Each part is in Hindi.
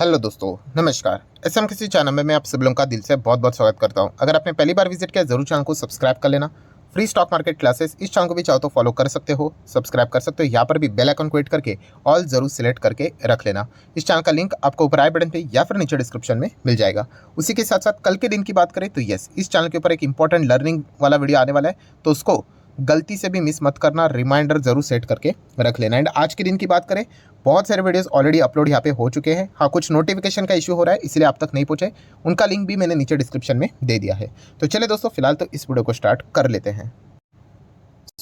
हेलो दोस्तों, नमस्कार। एसएम किसी चैनल में मैं आप सभी लोगों का दिल से बहुत बहुत स्वागत करता हूं। अगर आपने पहली बार विजिट किया जरूर चैनल को सब्सक्राइब कर लेना। फ्री स्टॉक मार्केट क्लासेस इस चैनल को भी चाहो तो फॉलो कर सकते हो, सब्सक्राइब कर सकते हो। यहाँ पर भी बेल आइकन को हिट करके ऑल जरूर सिलेक्ट करके रख लेना। इस चैनल का लिंक आपको ऊपर आई बटन पे या फिर नीचे डिस्क्रिप्शन में मिल जाएगा। उसी के साथ साथ कल के दिन की बात करें तो यस, इस चैनल के ऊपर एक इंपॉर्टेंट लर्निंग वाला वीडियो आने वाला है, तो उसको गलती से भी मिस मत करना, रिमाइंडर जरूर सेट करके रख लेना। एंड आज के दिन की बात करें, बहुत सारे वीडियोस ऑलरेडी अपलोड यहाँ पे हो चुके हैं। हाँ, कुछ नोटिफिकेशन का इशू हो रहा है इसलिए आप तक नहीं पहुंचे, उनका लिंक भी मैंने नीचे डिस्क्रिप्शन में दे दिया है। तो चले दोस्तों, फिलहाल तो इस वीडियो को स्टार्ट कर लेते हैं।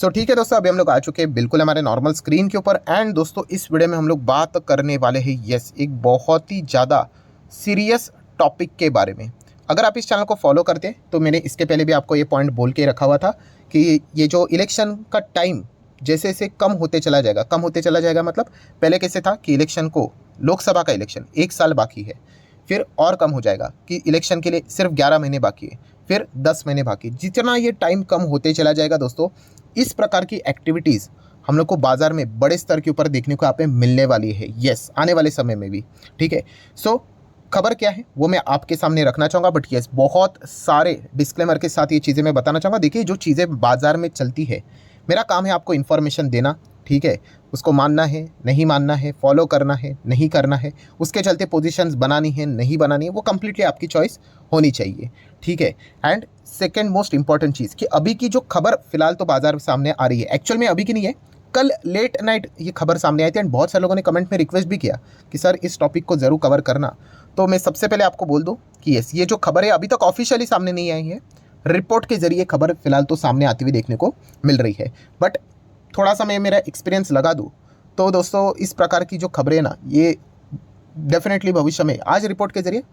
ठीक है दोस्तों, अभी हम लोग आ चुके हैं बिल्कुल हमारे नॉर्मल स्क्रीन के ऊपर। एंड दोस्तों, इस वीडियो में हम लोग बात करने वाले हैं यस, एक बहुत ही ज़्यादा सीरियस टॉपिक के बारे में। अगर आप इस चैनल को फॉलो करते तो मैंने इसके पहले भी आपको ये पॉइंट बोल के रखा हुआ था कि ये जो इलेक्शन का टाइम जैसे जैसे कम होते चला जाएगा, मतलब पहले कैसे था कि इलेक्शन को, लोकसभा का इलेक्शन 1 साल बाकी है, फिर और कम हो जाएगा कि इलेक्शन के लिए सिर्फ 11 महीने बाकी है, फिर 10 महीने बाकी। जितना ये टाइम कम होते चला जाएगा दोस्तों, इस प्रकार की एक्टिविटीज़ हम लोग को बाजार में बड़े स्तर के ऊपर देखने को यहाँ पे मिलने वाली है यस, आने वाले समय में भी। ठीक है, खबर क्या है वो मैं आपके सामने रखना चाहूँगा, बट यस, बहुत सारे डिस्क्लेमर के साथ ये चीज़ें मैं बताना चाहूँगा। देखिए, जो चीज़ें बाजार में चलती है, मेरा काम है आपको इन्फॉर्मेशन देना। ठीक है, उसको मानना है, नहीं मानना है, फॉलो करना है, नहीं करना है, उसके चलते पोजीशंस बनानी है, नहीं बनानी है, वो कंप्लीटली आपकी चॉइस होनी चाहिए। ठीक है, एंड सेकेंड मोस्ट इंपॉर्टेंट चीज़ कि अभी की जो खबर फिलहाल तो बाजार सामने आ रही है, एक्चुअल में अभी की नहीं है, कल लेट नाइट ये खबर सामने आई थी। एंड बहुत सारे लोगों ने कमेंट में रिक्वेस्ट भी किया कि सर इस टॉपिक को ज़रूर कवर करना। तो मैं सबसे पहले आपको बोल दूं कि यस, ये जो खबर है अभी तक ऑफिशियली सामने नहीं आई है, रिपोर्ट के जरिए खबर फिलहाल तो सामने आती हुई देखने को मिल रही है। बट थोड़ा सा मैं मेरा एक्सपीरियंस लगा दूं तो दोस्तों, इस प्रकार की जो खबरें ना, ये डेफिनेटली भविष्य में आज रिपोर्ट के जरिए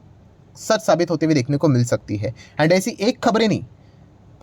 सच साबित होते हुए देखने को मिल सकती है। एंड ऐसी एक खबरें नहीं,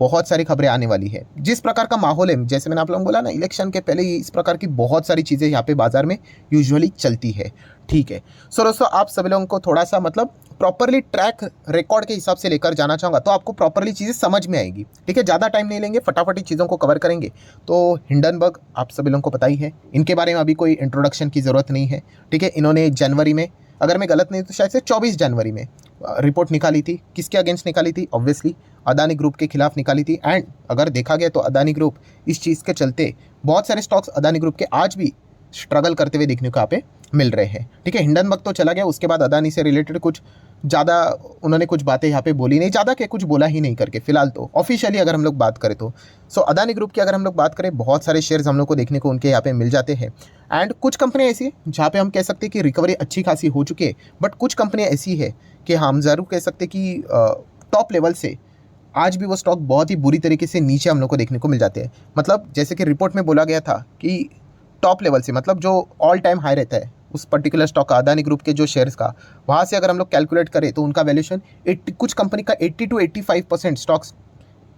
बहुत सारी खबरें आने वाली है। जिस प्रकार का माहौल है, जैसे मैंने आप लोगों को बोला ना, इलेक्शन के पहले ही इस प्रकार की बहुत सारी चीज़ें यहाँ पे बाजार में यूजुअली चलती है। ठीक है, दोस्तों, आप सभी लोगों को थोड़ा सा मतलब प्रॉपरली ट्रैक रिकॉर्ड के हिसाब से लेकर जाना चाहूँगा, तो आपको प्रॉपरली चीज़ें समझ में आएगी। ठीक है, ज़्यादा टाइम नहीं लेंगे, फटाफट ही चीज़ों को कवर करेंगे। तो हिंडनबर्ग आप सभी लोगों को पता ही है, इनके बारे में अभी कोई इंट्रोडक्शन की ज़रूरत नहीं है। ठीक है, इन्होंने जनवरी में, अगर मैं गलत नहीं तो शायद से 24 जनवरी में रिपोर्ट निकाली थी। किसके अगेंस्ट निकाली थी? ऑब्वियसली अदानी ग्रुप के खिलाफ निकाली थी। एंड अगर देखा गया तो अदानी ग्रुप इस चीज़ के चलते बहुत सारे स्टॉक्स अदानी ग्रुप के आज भी स्ट्रगल करते हुए देखने को यहाँ पे मिल रहे हैं। ठीक है, हिंडनबर्ग तो चला गया, उसके बाद अदानी से रिलेटेड कुछ ज़्यादा उन्होंने कुछ बातें यहाँ पे बोली नहीं, ज़्यादा के कुछ बोला ही नहीं करके फिलहाल तो ऑफिशियली अगर हम लोग बात करें तो। अदानी ग्रुप की अगर हम लोग बात करें, बहुत सारे शेयर्स हम लोग को देखने को उनके यहाँ पे मिल जाते हैं। एंड कुछ कंपनियाँ ऐसी है जहाँ पे हम कह सकते हैं कि रिकवरी अच्छी खासी हो चुकी है, बट कुछ कंपनियाँ ऐसी है कि हम ज़रूर कह सकते कि टॉप लेवल से आज भी वो स्टॉक बहुत ही बुरी तरीके से नीचे हम लोग को देखने को मिल जाते हैं। मतलब जैसे कि रिपोर्ट में बोला गया था कि टॉप लेवल से, मतलब जो ऑल टाइम हाई रहता है उस पर्टिकुलर स्टॉक का, अदानी ग्रुप के जो शेयर्स का, वहाँ से अगर हम लोग कैलकुलेट करें तो उनका वैल्यूएशन कुछ कंपनी का 80 to 85% स्टॉक्स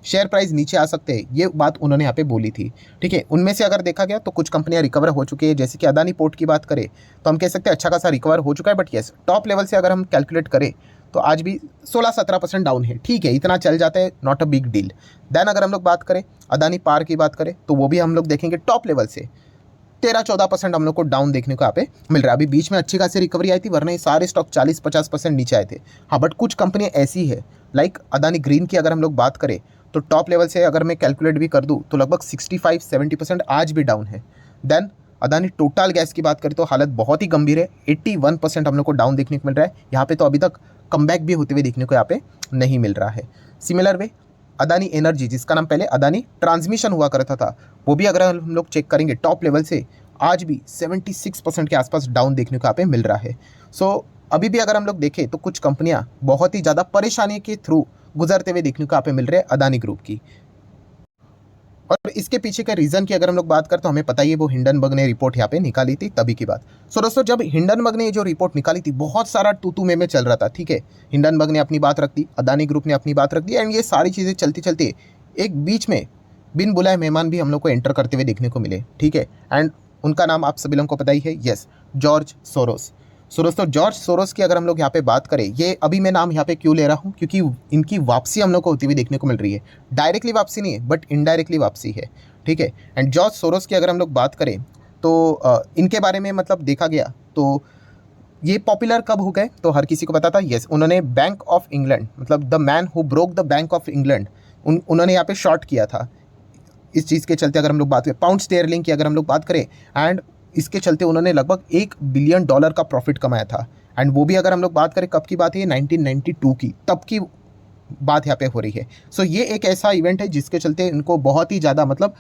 शेयर प्राइस नीचे आ सकते हैं, ये बात उन्होंने यहाँ पे बोली थी। ठीक है, उनमें से अगर देखा गया तो कुछ कंपनियां रिकवर हो चुकी है। जैसे कि अदानी पोर्ट की बात करें तो हम कह सकते हैं अच्छा खासा रिकवर हो चुका है, बट यस, टॉप लेवल से अगर हम कैलकुलेट करें तो आज भी 16-17% डाउन है। ठीक है, इतना चल जाता है, not a big deal. Then अगर हम लोग बात करें अदानी पार की बात करें तो वो भी हम लोग देखेंगे टॉप लेवल से 13-14% हम लोग को डाउन देखने को यहाँ पे मिल रहा है। अभी बीच में अच्छी खासी रिकवरी आई थी, वरना ये सारे स्टॉक 40-50% नीचे आए थे। हाँ, बट कुछ कंपनियाँ ऐसी है, लाइक अदानी ग्रीन की अगर हम लोग बात करें तो टॉप लेवल से अगर मैं कैलकुलेट भी कर दूँ तो लगभग 65-70% आज भी डाउन है। देन अदानी टोटल गैस की बात करें तो हालत बहुत ही गंभीर है, 81% हम लोग को डाउन देखने को मिल रहा है। यहाँ पे तो अभी तक कमबैक भी होते हुए देखने को यहाँ पे नहीं मिल रहा है। सिमिलर वे अदानी एनर्जी, जिसका नाम पहले अदानी ट्रांसमिशन हुआ करता था, वो भी अगर हम लोग चेक करेंगे टॉप लेवल से आज भी 76% के आसपास डाउन देखने को यहाँ पे मिल रहा है। अभी भी अगर हम लोग देखें तो कुछ कंपनियाँ बहुत ही ज़्यादा परेशानी के थ्रू गुजरते हुए देखने को यहाँ पे मिल रहे हैं अदानी ग्रुप की। और इसके पीछे का रीज़न की अगर हम लोग बात करें तो हमें पता ही है, वो हिंडनबर्ग ने रिपोर्ट यहाँ पे निकाली थी तभी की बात। दोस्तों, जब हिंडनबर्ग ने ये जो रिपोर्ट निकाली थी, बहुत सारा तू में चल रहा था। ठीक है, हिंडनबर्ग ने अपनी बात रख दी, अदानी ग्रुप ने अपनी बात रख दी, एंड ये सारी चीज़ें चलते चलते एक बीच में बिन बुलाए मेहमान भी हम लोग को एंटर करते हुए देखने को मिले। ठीक है, एंड उनका नाम आप सभी लोगों को पता ही है, यस, जॉर्ज सोरोस। दोस्तों, जॉर्ज सोरोस की अगर हम लोग यहाँ पे बात करें, ये अभी मैं नाम यहाँ पे क्यों ले रहा हूँ, क्योंकि इनकी वापसी हम लोग को होती हुई देखने को मिल रही है। डायरेक्टली वापसी नहीं है, बट इनडायरेक्टली वापसी है। ठीक है, एंड जॉर्ज सोरोस की अगर हम लोग बात करें तो इनके बारे में मतलब देखा गया तो ये पॉपुलर कब हो गए तो हर किसी को पता था, यस उन्होंने बैंक ऑफ इंग्लैंड, मतलब the man who broke the bank of England, उन्होंने यहाँ पे शॉर्ट किया था। इस चीज़ के चलते अगर हम लोग बात करें पाउंड स्टेरलिंग की, अगर हम लोग बात करें, एंड इसके चलते उन्होंने लगभग $1 बिलियन का प्रॉफिट कमाया था। एंड वो भी अगर हम लोग बात करें कब की बात है, 1992 की, तब की बात यहाँ पे हो रही है। सो ये एक ऐसा इवेंट है जिसके चलते इनको बहुत ही ज़्यादा मतलब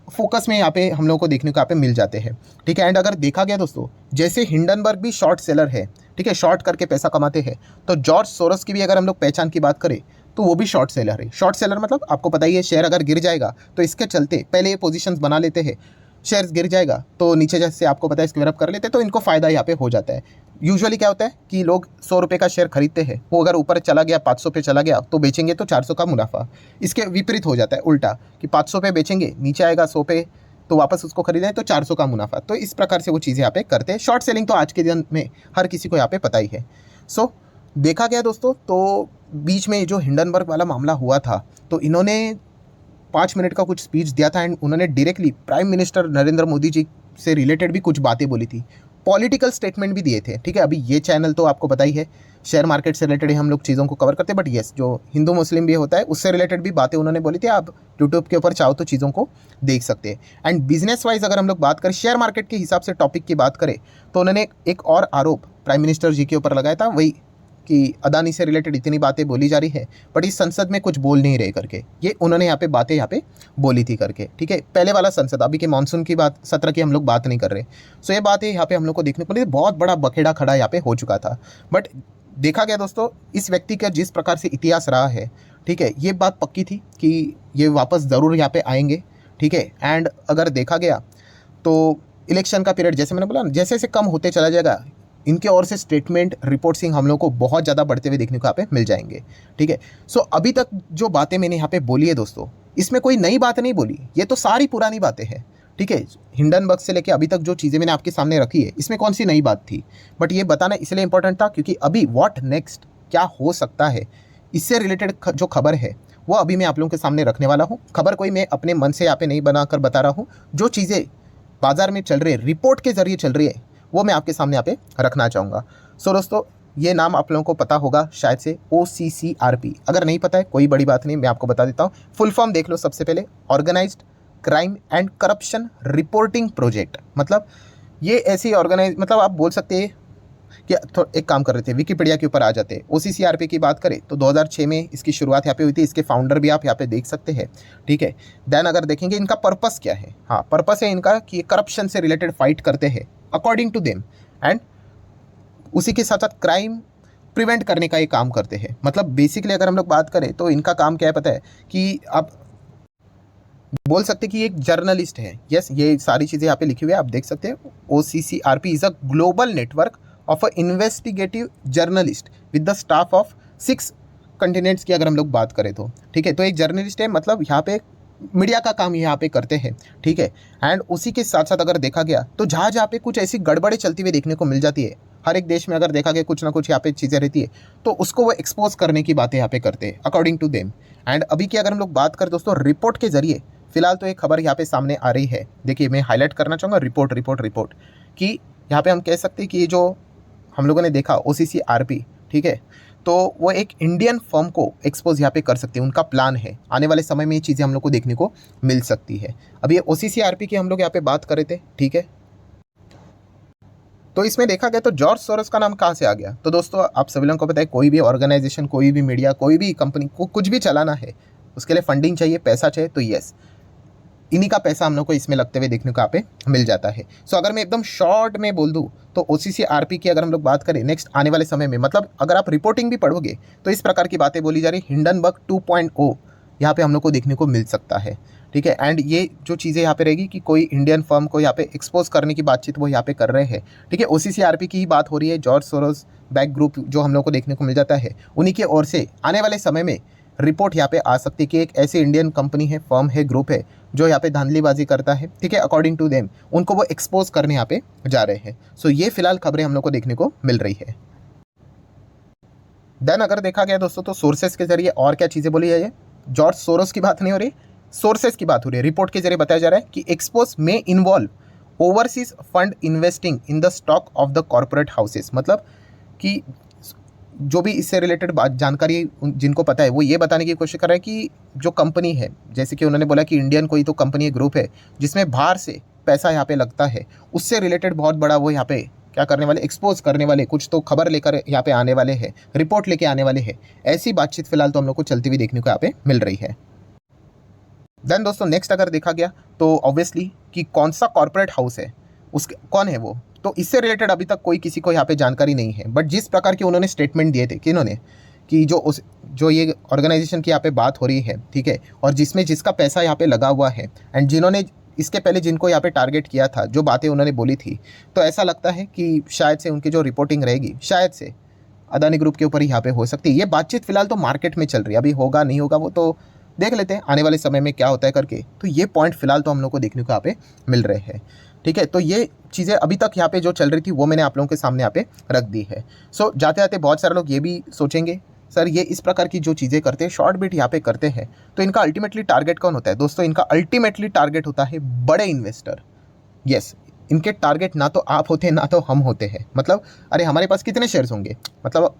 फोकस में यहाँ पे हम लोगों को देखने को यहाँ पे मिल जाते हैं, ठीक है। एंड अगर देखा गया दोस्तों, जैसे हिंडनबर्ग भी शॉर्ट सेलर है, ठीक है, शॉर्ट करके पैसा कमाते हैं, तो जॉर्ज सोरोस की भी अगर हम लोग पहचान की बात करें तो वो भी शॉर्ट सेलर है। शॉर्ट सेलर मतलब आपको पता ही है, शेयर अगर गिर जाएगा तो इसके चलते पहले ये पोजीशंस बना लेते हैं, शेयर्स गिर जाएगा तो नीचे जैसे आपको पता है स्क्वेयर अप कर लेते हैं, तो इनको फ़ायदा यहाँ पे हो जाता है। यूजुअली क्या होता है कि लोग 100 रुपये का शेयर खरीदते हैं, वो अगर ऊपर चला गया 500 पे चला गया तो बेचेंगे तो 400 का मुनाफा। इसके विपरीत हो जाता है उल्टा, कि 500 पे बेचेंगे, नीचे आएगा 100 पे तो वापस उसको खरीदें तो 400 का मुनाफा। तो इस प्रकार से वो चीज़ें यहाँ पे करते हैं। शॉर्ट सेलिंग तो आज के दिन में हर किसी को यहाँ पे पता ही है। सो देखा गया दोस्तों, तो बीच में जो हिंडनबर्ग वाला मामला हुआ था, तो इन्होंने 5 मिनट का कुछ स्पीच दिया था एंड उन्होंने directly prime minister Narendra Modi ji से रिलेटेड भी कुछ बातें बोली थी, पॉलिटिकल स्टेटमेंट भी दिए थे, ठीक है। अभी ये चैनल तो आपको पता ही है शेयर मार्केट से रिलेटेड हम लोग चीज़ों को कवर करते हैं, बट येस जो हिंदू मुस्लिम भी होता है उससे रिलेटेड भी बातें उन्होंने बोली थी। आप यूट्यूब के ऊपर चाहो तो चीज़ों को देख सकते हैं। एंड बिजनेस वाइज अगर हम लोग बात करें, शेयर मार्केट के हिसाब से टॉपिक की बात करें, तो उन्होंने एक और आरोप प्राइम मिनिस्टर जी के ऊपर लगाया था, वही कि अदानी से रिलेटेड इतनी बातें बोली जा रही है बट इस संसद में कुछ बोल नहीं रहे करके, ये उन्होंने यहाँ पे बातें यहाँ पे बोली थी करके, ठीक है। पहले वाला संसद, अभी के मानसून की बात, सत्र की हम लोग बात नहीं कर रहे। सो ये बातें यहाँ पे हम लोग को देखने को मिली, बहुत बड़ा बखेड़ा खड़ा यहाँ पे हो चुका था। बट देखा गया दोस्तों, इस व्यक्ति का जिस प्रकार से इतिहास रहा है, ठीक है, ये बात पक्की थी कि ये वापस ज़रूर यहाँ पे आएंगे, ठीक है। एंड अगर देखा गया तो इलेक्शन का पीरियड, जैसे मैंने बोला, जैसे जैसे कम होते चला जाएगा, इनके ओर से स्टेटमेंट रिपोर्टिंग हम लोग को बहुत ज़्यादा बढ़ते हुए देखने को यहाँ पे मिल जाएंगे, ठीक है। सो अभी तक जो बातें मैंने यहाँ पे बोली है दोस्तों, इसमें कोई नई बात नहीं बोली, ये तो सारी पुरानी बातें हैं, ठीक है। हिंडनबर्ग से लेके अभी तक जो चीज़ें मैंने आपके सामने रखी है, इसमें कौन सी नई बात थी, बट ये बताना इसलिए इंपॉर्टेंट था क्योंकि अभी व्हाट नेक्स्ट, क्या हो सकता है, इससे रिलेटेड जो खबर है वो अभी मैं आप लोगों के सामने रखने वाला हूँ। खबर कोई मैं अपने मन से यहाँ पे नहीं बनाकर बता रहा हूँ, जो चीज़ें बाजार में चल रही है, रिपोर्ट के जरिए चल रही है, वो मैं आपके सामने यहाँ पे रखना चाहूँगा। सो दोस्तों, ये नाम आप लोगों को पता होगा शायद से, OCCRP। अगर नहीं पता है कोई बड़ी बात नहीं, मैं आपको बता देता हूँ। फुल फॉर्म देख लो सबसे पहले, organised crime and corruption reporting project. मतलब ये ऐसी ऑर्गेनाइज, मतलब आप बोल सकते हैं कि एक काम कर रहे थे, विकिपीडिया के ऊपर आ जाते। OCCRP की बात करें तो 2006 में इसकी शुरुआत यहाँ पे हुई थी। इसके फाउंडर भी आप यहाँ पे देख सकते हैं, ठीक है। देन अगर देखेंगे इनका पर्पस क्या है, हाँ पर्पस है इनका कि करप्शन से रिलेटेड फाइट करते हैं अकॉर्डिंग टू देम, एंड उसी के साथ साथ क्राइम प्रिवेंट करने का ये काम करते हैं। मतलब बेसिकली अगर हम लोग बात करें तो इनका काम क्या है पता है, कि आप बोल सकते हैं कि एक जर्नलिस्ट है। यस, ये सारी चीज़ें यहाँ पे लिखी हुई है, आप देख सकते हैं। OCCRP is a global network of a investigative journalist with the staff of 6 continents की अगर हम लोग बात करें तो, ठीक है। तो एक जर्नलिस्ट है, मतलब यहाँ पे मीडिया का काम यहाँ पे करते हैं, ठीक है। एंड उसी के साथ साथ अगर देखा गया तो जहाँ जहाँ पे कुछ ऐसी गड़बड़े चलती हुई देखने को मिल जाती है, हर एक देश में अगर देखा गया कुछ ना कुछ यहाँ पे चीज़ें रहती है, तो उसको वो एक्सपोज करने की बातें यहाँ पे करते हैं अकॉर्डिंग टू देम। एंड अभी की अगर हम लोग बात करें दोस्तों, रिपोर्ट के जरिए फिलहाल तो एक खबर यहाँ पे सामने आ रही है। देखिए, मैं हाईलाइट करना चाहूँगा रिपोर्ट रिपोर्ट रिपोर्ट कि यहाँ पे हम कह सकते हैं कि जो हम लोगों ने देखा OCCRP, ठीक है, तो वो एक इंडियन फर्म को एक्सपोज यहाँ पे कर सकते हैं। उनका प्लान है, आने वाले समय में ये चीज़ें हम लोग को देखने को मिल सकती है। अभी ये OCCRP की हम लोग यहाँ पे बात कर रहे थे, ठीक है। तो इसमें देखा गया तो जॉर्ज सोरोस का नाम कहाँ से आ गया, तो दोस्तों आप सभी लोगों को पता है, कोई भी ऑर्गेनाइजेशन, कोई भी मीडिया, कोई भी कंपनी को कुछ भी चलाना है, उसके लिए फंडिंग चाहिए, पैसा चाहिए, तो यस, इन्हीं का पैसा हम लोग को इसमें लगते हुए देखने को यहाँ पे मिल जाता है। सो अगर मैं एकदम शॉर्ट में बोल दूँ तो OCCRP की अगर हम लोग बात करें नेक्स्ट आने वाले समय में, मतलब अगर आप रिपोर्टिंग भी पढ़ोगे तो इस प्रकार की बातें बोली जा रही, हिंडनबर्ग 2.0 यहाँ पे हम लोग को देखने को मिल सकता है, ठीक है। एंड ये जो चीज़ें यहाँ पे रहेगी कि कोई इंडियन फर्म को यहाँ पे एक्सपोज करने की बातचीत वो यहाँ पे कर रहे हैं, ठीक है। OCCRP की ही बात हो रही है। जॉर्ज सोरोस बैक ग्रुप जो हम लोग को देखने को मिल जाता है, उन्हीं की ओर से आने वाले समय में रिपोर्ट यहाँ पे आ सकती है कि एक ऐसी इंडियन कंपनी है, फर्म है, ग्रुप है जो यहाँ पे धांधलीबाजी करता है, ठीक है। अकॉर्डिंग टू देम उनको वो एक्सपोज करने यहाँ पे जा रहे हैं। सो ये फिलहाल खबरें हम लोग को देखने को मिल रही है। देन अगर देखा गया दोस्तों तो सोर्सेस के जरिए और क्या चीज़ें बोली है, जॉर्ज सोरोस की बात नहीं हो रही, सोर्सेस की बात हो रही है। रिपोर्ट के जरिए बताया जा रहा है कि एक्सपोज में involve overseas fund investing in the stock of the corporate houses, मतलब कि जो भी इससे रिलेटेड बात जानकारी जिनको पता है वो ये बताने की कोशिश कर रहे हैं कि जो कंपनी है, जैसे कि उन्होंने बोला कि इंडियन कोई तो कंपनी ग्रुप है जिसमें बाहर से पैसा यहाँ पे लगता है, उससे रिलेटेड बहुत बड़ा वो यहाँ पे क्या करने वाले, एक्सपोज करने वाले, कुछ तो खबर लेकर यहाँ पे आने वाले हैं, रिपोर्ट लेके आने वाले हैं। ऐसी बातचीत फिलहाल तो हम लोग को चलती हुई देखने को यहाँ पे मिल रही है। देन दोस्तों नेक्स्ट अगर देखा गया तो ऑब्वियसली कि कौन सा कॉर्पोरेट हाउस है, उसके कौन है वो, तो इससे रिलेटेड अभी तक कोई किसी को यहाँ पे जानकारी नहीं है। बट जिस प्रकार के उन्होंने स्टेटमेंट दिए थे कि इन्होंने कि जो ये ऑर्गेनाइजेशन की यहाँ पे बात हो रही है, ठीक है, और जिसमें जिसका पैसा यहाँ पे लगा हुआ है एंड जिन्होंने इसके पहले जिनको यहाँ पे टारगेट किया था, जो बातें उन्होंने बोली थी, तो ऐसा लगता है कि शायद से उनकी जो रिपोर्टिंग रहेगी शायद से अदानी ग्रुप के ऊपर ही यहाँ पे हो सकती है। ये बातचीत फिलहाल तो मार्केट में चल रही है, अभी होगा नहीं होगा वो तो देख लेते हैं आने वाले समय में क्या होता है करके। तो ये पॉइंट फिलहाल तो हम लोग को देखने को यहाँ पे मिल रहे हैं, ठीक है। तो ये चीज़ें अभी तक यहाँ पे जो चल रही थी वो मैंने आप लोगों के सामने यहाँ पे रख दी है। सो जाते जाते बहुत सारे लोग ये भी सोचेंगे सर ये इस प्रकार की जो चीज़ें करते हैं, शॉर्ट बिट यहाँ पे करते हैं, तो इनका अल्टीमेटली टारगेट कौन होता है? दोस्तों इनका अल्टीमेटली टारगेट होता है बड़े इन्वेस्टर। यस, इनके टारगेट ना तो आप होते हैं ना तो हम होते हैं। मतलब अरे हमारे पास कितने शेयर्स होंगे, मतलब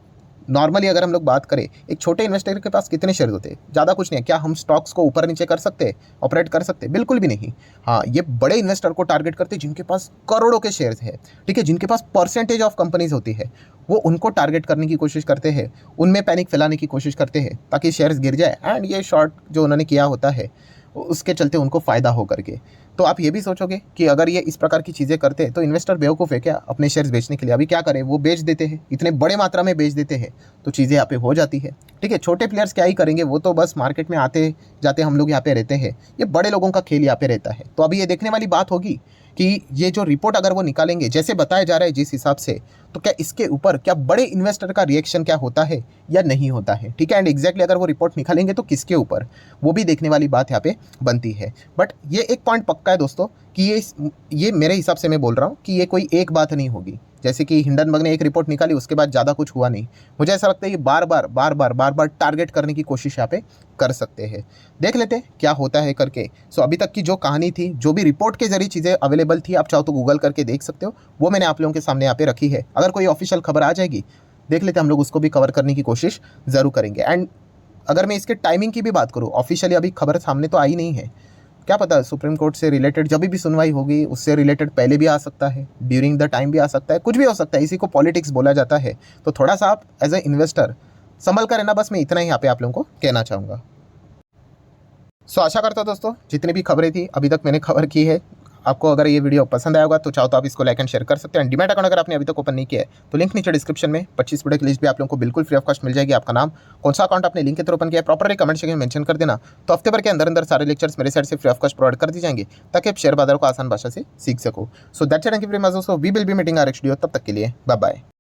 नॉर्मली अगर हम लोग बात करें एक छोटे इन्वेस्टर के पास कितने शेयर्स होते हैं? ज़्यादा कुछ नहीं है। क्या हम स्टॉक्स को ऊपर नीचे कर सकते हैं, ऑपरेट कर सकते हैं? बिल्कुल भी नहीं। हाँ, ये बड़े इन्वेस्टर को टारगेट करते हैं जिनके पास करोड़ों के शेयर्स हैं, ठीक है, जिनके पास परसेंटेज ऑफ कंपनीज होती है, वो उनको टारगेट करने की कोशिश करते हैं, उनमें पैनिक फैलाने की कोशिश करते हैं ताकि शेयर्स गिर जाए एंड ये शॉर्ट जो उन्होंने किया होता है उसके चलते उनको फ़ायदा हो करके। तो आप ये भी सोचोगे कि अगर ये इस प्रकार की चीज़ें करते हैं तो इन्वेस्टर बेवकूफ़ है क्या अपने शेयर्स बेचने के लिए? अभी क्या करें, वो बेच देते हैं, इतने बड़े मात्रा में बेच देते हैं, तो चीज़ें यहाँ पे हो जाती है, ठीक है। छोटे प्लेयर्स क्या ही करेंगे, वो तो बस मार्केट में आते जाते हम लोग यहाँ पे रहते हैं। ये बड़े लोगों का खेल यहाँ पे रहता है। तो अभी ये देखने वाली बात होगी कि ये जो रिपोर्ट अगर वो निकालेंगे जैसे बताया जा रहा है जिस हिसाब से, तो क्या इसके ऊपर क्या बड़े इन्वेस्टर का रिएक्शन क्या होता है या नहीं होता है, ठीक है। एंड एग्जैक्टली अगर वो रिपोर्ट निकालेंगे तो किसके ऊपर, वो भी देखने वाली बात यहाँ पे बनती है। बट ये एक पॉइंट पक्का है दोस्तों कि ये मेरे हिसाब से मैं बोल रहा हूँ कि ये कोई एक बात नहीं होगी। जैसे कि हिंडनबर्ग ने एक रिपोर्ट निकाली, उसके बाद ज़्यादा कुछ हुआ नहीं। मुझे ऐसा लगता है कि बार बार टारगेट करने की कोशिश यहाँ पे कर सकते हैं। देख लेते हैं क्या होता है करके। सो अभी तक की जो कहानी थी, जो भी रिपोर्ट के जरिए चीज़ें अवेलेबल थी, आप चाहो तो गूगल करके देख सकते हो, वो मैंने आप लोगों के सामने यहाँ पे रखी है। अगर कोई ऑफिशियल खबर आ जाएगी देख लेते हैं, हम लोग उसको भी कवर करने की कोशिश ज़रूर करेंगे। एंड अगर मैं इसके टाइमिंग की भी बात करूँ, ऑफिशियली अभी खबर सामने तो आई नहीं है, क्या पता सुप्रीम कोर्ट से रिलेटेड जब भी सुनवाई होगी उससे रिलेटेड पहले भी आ सकता है, ड्यूरिंग द टाइम भी आ सकता है, कुछ भी हो सकता है। इसी को पॉलिटिक्स बोला जाता है। तो थोड़ा सा आप एज ए इन्वेस्टर संभल कर रहना, बस मैं इतना ही यहाँ पे आप लोगों को कहना चाहूँगा। सो आशा करता हूँ दोस्तों जितनी भी खबरें थी अभी तक मैंने कवर की है, आपको अगर ये वीडियो पसंद आया होगा तो चाहो तो आप इसको लाइक एंड शेयर कर सकते हैं। डीमैट अकाउंट अगर आपने अभी तक ओपन नहीं किया है तो लिंक नीचे डिस्क्रिप्शन में 25 वीडियो की लिस्ट भी आप लोगों को बिल्कुल फ्री ऑफ कॉस्ट मिल जाएगी। आपका नाम, कौन सा अकाउंट आपने लिंक के थ्रू ओपन किया है, प्रॉपरली कमेंट सेक्शन में मेंशन कर देना। तो हफ्ते भर के अंदर सारे लेक्चर्स मेरे साइड से फ्री ऑफ कॉस्ट प्रोवाइड कर दी जाएंगे ताकि आप शेयर बाजार को आसान भाषा से सीख सको। So that's it, thank you very much दोस्तों, we will be meeting our next video. तब तक के लिए बाय बाय।